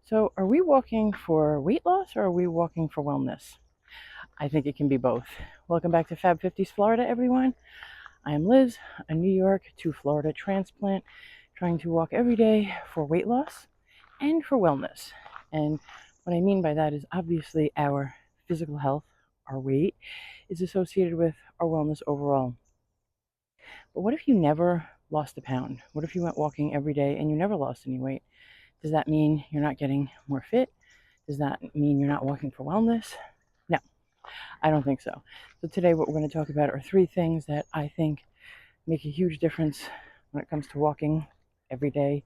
So, are we walking for weight loss or are we walking for wellness? I think it can be both. Welcome back to Fab 50s Florida, everyone. I am Liz, a New York to Florida transplant, trying to walk every day for weight loss and for wellness. And what I mean by that is obviously our physical health, our weight, is associated with our wellness overall. But what if you never lost a pound? What if you went walking every day and you never lost any weight? Does that mean you're not getting more fit? Does that mean you're not walking for wellness? No, I don't think so. So today what we're going to talk about are three things that I think make a huge difference when it comes to walking every day,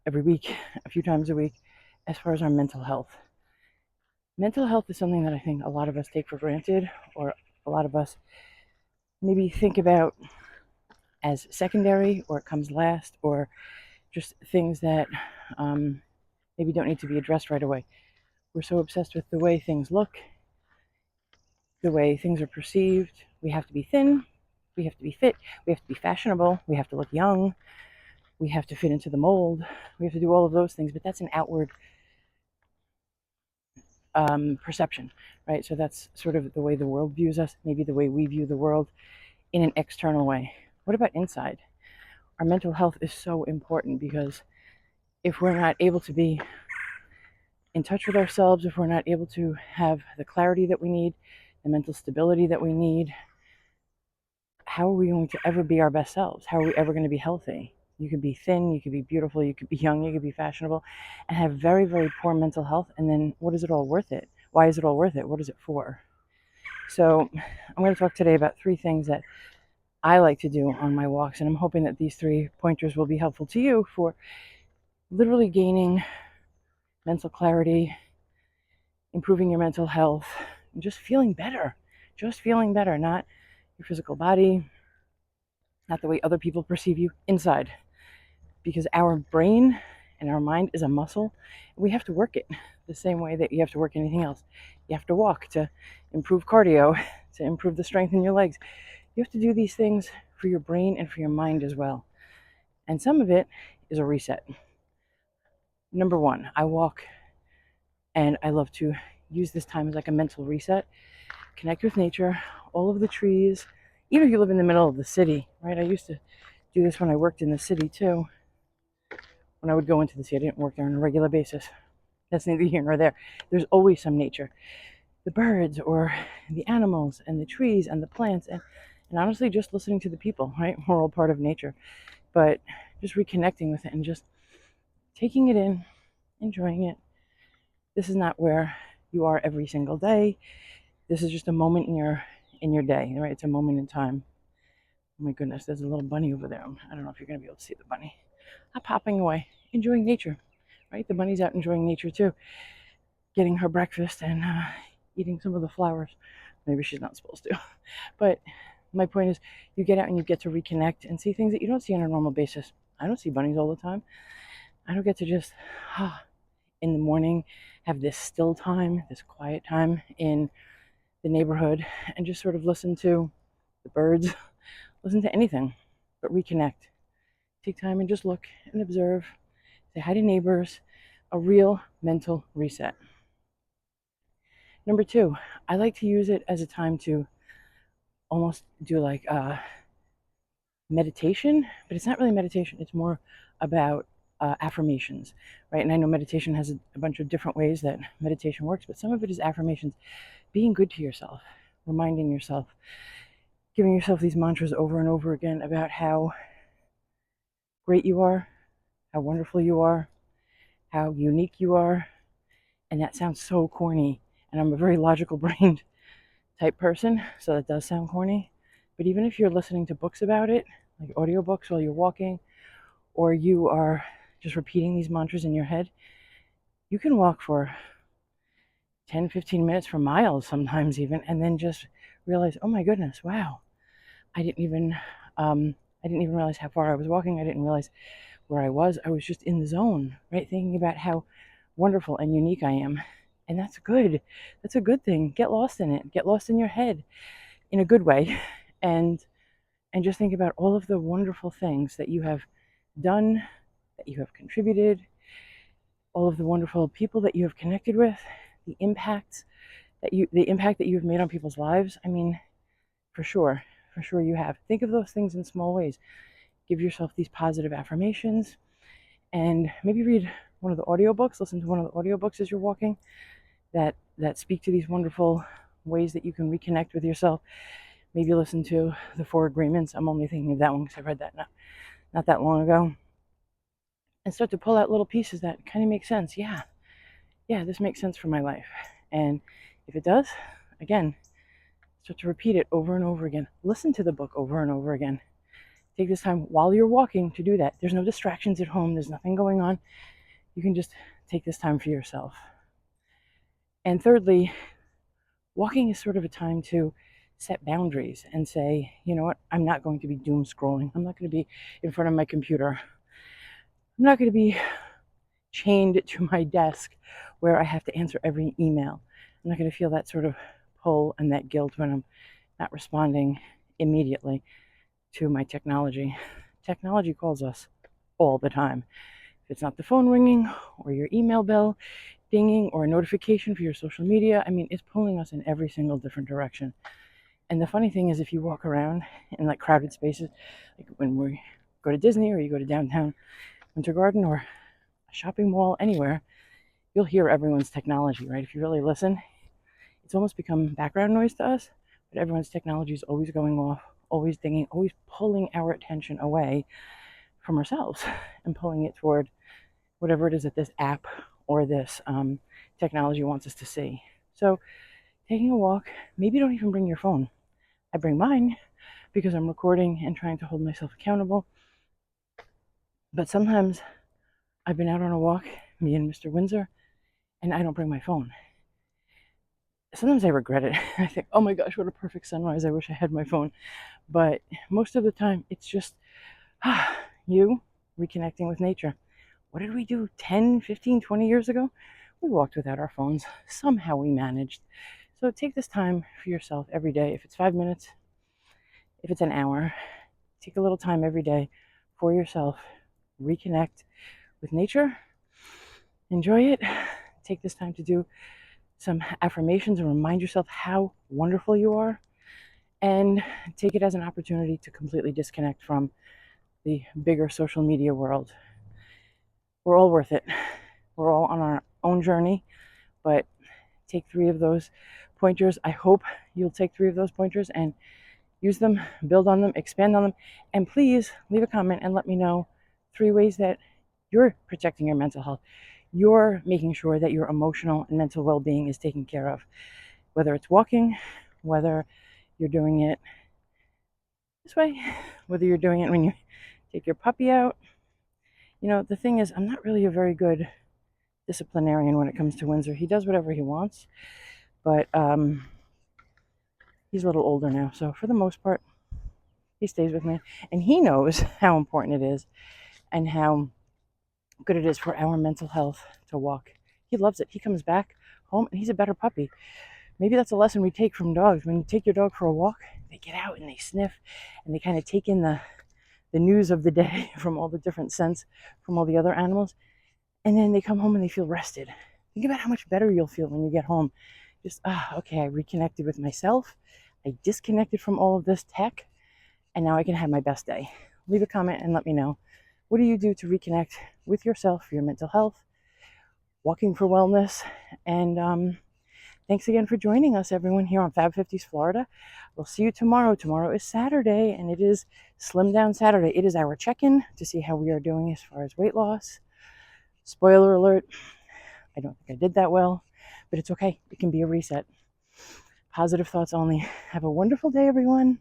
every week, a few times a week, as far as our mental health. Mental health is something that I think a lot of us take for granted, or a lot of us maybe think about as secondary, or it comes last, or just things that maybe don't need to be addressed right away. We're so obsessed with the way things look, the way things are perceived. We have to be thin, we have to be fit, we have to be fashionable, we have to look young, we have to fit into the mold, we have to do all of those things, but that's an outward perception, right? So that's sort of the way the world views us, maybe the way we view the world in an external way. What about inside? Our mental health is so important because if we're not able to be in touch with ourselves, if we're not able to have the clarity that we need, the mental stability that we need, how are we going to ever be our best selves? How are we ever going to be healthy? You could be thin, you could be beautiful, you could be young, you could be fashionable, and have very, very poor mental health. And then what is it all worth it? Why is it all worth it? What is it for? So I'm going to talk today about three things that I like to do on my walks. And I'm hoping that these three pointers will be helpful to you for literally gaining mental clarity, improving your mental health, and just feeling better. Just feeling better, not your physical body, not the way other people perceive you, inside. Because our brain and our mind is a muscle. We have to work it the same way that you have to work anything else. You have to walk to improve cardio, to improve the strength in your legs. You have to do these things for your brain and for your mind as well. And some of it is a reset. Number one, I walk and I love to use this time as like a mental reset, connect with nature, all of the trees, even if you live in the middle of the city, right? I used to do this when I worked in the city too. When I would go into the city, I didn't work there on a regular basis. That's neither here nor there. There's always some nature. The birds or the animals and the trees and the plants and honestly just listening to the people, right? We're all part of nature. But just reconnecting with it and just taking it in, enjoying it. This is not where you are every single day. This is just a moment in your day, right? It's a moment in time. Oh my goodness, there's a little bunny over there. I don't know if you're going to be able to see the bunny. I'm popping away, enjoying nature, right? The bunny's out enjoying nature too, getting her breakfast and eating some of the flowers. Maybe she's not supposed to. But my point is, you get out and you get to reconnect and see things that you don't see on a normal basis. I don't see bunnies all the time. I don't get to just, in the morning, have this still time, this quiet time in the neighborhood and just sort of listen to the birds, listen to anything, but reconnect. Take time and just look and observe, say hi to neighbors, a real mental reset. Number two, I like to use it as a time to almost do like meditation, but it's not really meditation. It's more about affirmations, right? And I know meditation has a bunch of different ways that meditation works, but some of it is affirmations, being good to yourself, reminding yourself, giving yourself these mantras over and over again about how great you are, how wonderful you are, how unique you are. And that sounds so corny. And I'm a very logical brained type person, so that does sound corny. But even if you're listening to books about it, like audiobooks while you're walking, or you are just repeating these mantras in your head, you can walk for 10, 15 minutes, for miles sometimes even, and then just realize, oh my goodness, wow, I didn't even realize how far I was walking. I didn't realize where I was. I was just in the zone, right? Thinking about how wonderful and unique I am. And that's good. That's a good thing. Get lost in it. Get lost in your head in a good way. And just think about all of the wonderful things that you have done, that you have contributed, all of the wonderful people that you have connected with, the impact that you've made on people's lives. I mean, for sure you have. Think of those things in small ways. Give yourself these positive affirmations, and maybe read one of the audiobooks, listen to one of the audiobooks as you're walking that speak to these wonderful ways that you can reconnect with yourself. Maybe listen to the Four Agreements. I'm only thinking of that one because I read that not that long ago. And start to pull out little pieces that kind of make sense. Yeah, this makes sense for my life. And if it does, again, start to repeat it over and over again. Listen to the book over and over again. Take this time while you're walking to do that. There's no distractions at home. There's nothing going on. You can just take this time for yourself. And thirdly, walking is sort of a time to set boundaries and say, you know what, I'm not going to be doom scrolling. I'm not going to be in front of my computer. I'm not going to be chained to my desk where I have to answer every email. I'm not going to feel that sort of pull and that guilt when I'm not responding immediately to my technology. Technology calls us all the time. If it's not the phone ringing or your email bell dinging or a notification for your social media, I mean, it's pulling us in every single different direction. And the funny thing is, if you walk around in like crowded spaces, like when we go to Disney or you go to downtown Winter Garden or a shopping mall, anywhere, you'll hear everyone's technology, right? If you really listen, it's almost become background noise to us, but everyone's technology is always going off, always dinging, always pulling our attention away from ourselves and pulling it toward whatever it is that this app or this technology wants us to see. So taking a walk, maybe don't even bring your phone. I bring mine because I'm recording and trying to hold myself accountable. But sometimes I've been out on a walk, me and Mr. Windsor, and I don't bring my phone. Sometimes I regret it. I think, oh my gosh, what a perfect sunrise. I wish I had my phone. But most of the time, it's just you reconnecting with nature. What did we do 10, 15, 20 years ago? We walked without our phones. Somehow we managed. So take this time for yourself every day. If it's 5 minutes, if it's an hour, take a little time every day for yourself. Reconnect with nature. Enjoy it. Take this time to do some affirmations and remind yourself how wonderful you are. And take it as an opportunity to completely disconnect from the bigger social media world. We're all worth it. We're all on our own journey, but take 3 of those pointers. I hope you'll take 3 of those pointers and use them, build on them, expand on them, and please leave a comment and let me know 3 ways that you're protecting your mental health. You're making sure that your emotional and mental well-being is taken care of, whether it's walking, whether you're doing it this way, whether you're doing it when you take your puppy out. You know, the thing is, I'm not really a very good disciplinarian when it comes to Windsor. He does whatever he wants, but he's a little older now, so for the most part, he stays with me, and he knows how important it is and how good it is for our mental health to walk. He loves it. He comes back home, and he's a better puppy. Maybe that's a lesson we take from dogs. When you take your dog for a walk, they get out and they sniff, and they kind of take in the news of the day from all the different scents from all the other animals, and then they come home and they feel rested. Think about how much better you'll feel when you get home. Just, okay, I reconnected with myself. I disconnected from all of this tech, and now I can have my best day. Leave a comment and let me know. What do you do to reconnect with yourself for your mental health, walking for wellness? And thanks again for joining us, everyone, here on Fab 50s Florida. We'll see you tomorrow. Tomorrow is Saturday, and it is Slim Down Saturday. It is our check-in to see how we are doing as far as weight loss. Spoiler alert, I don't think I did that well, but it's okay. It can be a reset. Positive thoughts only. Have a wonderful day, everyone.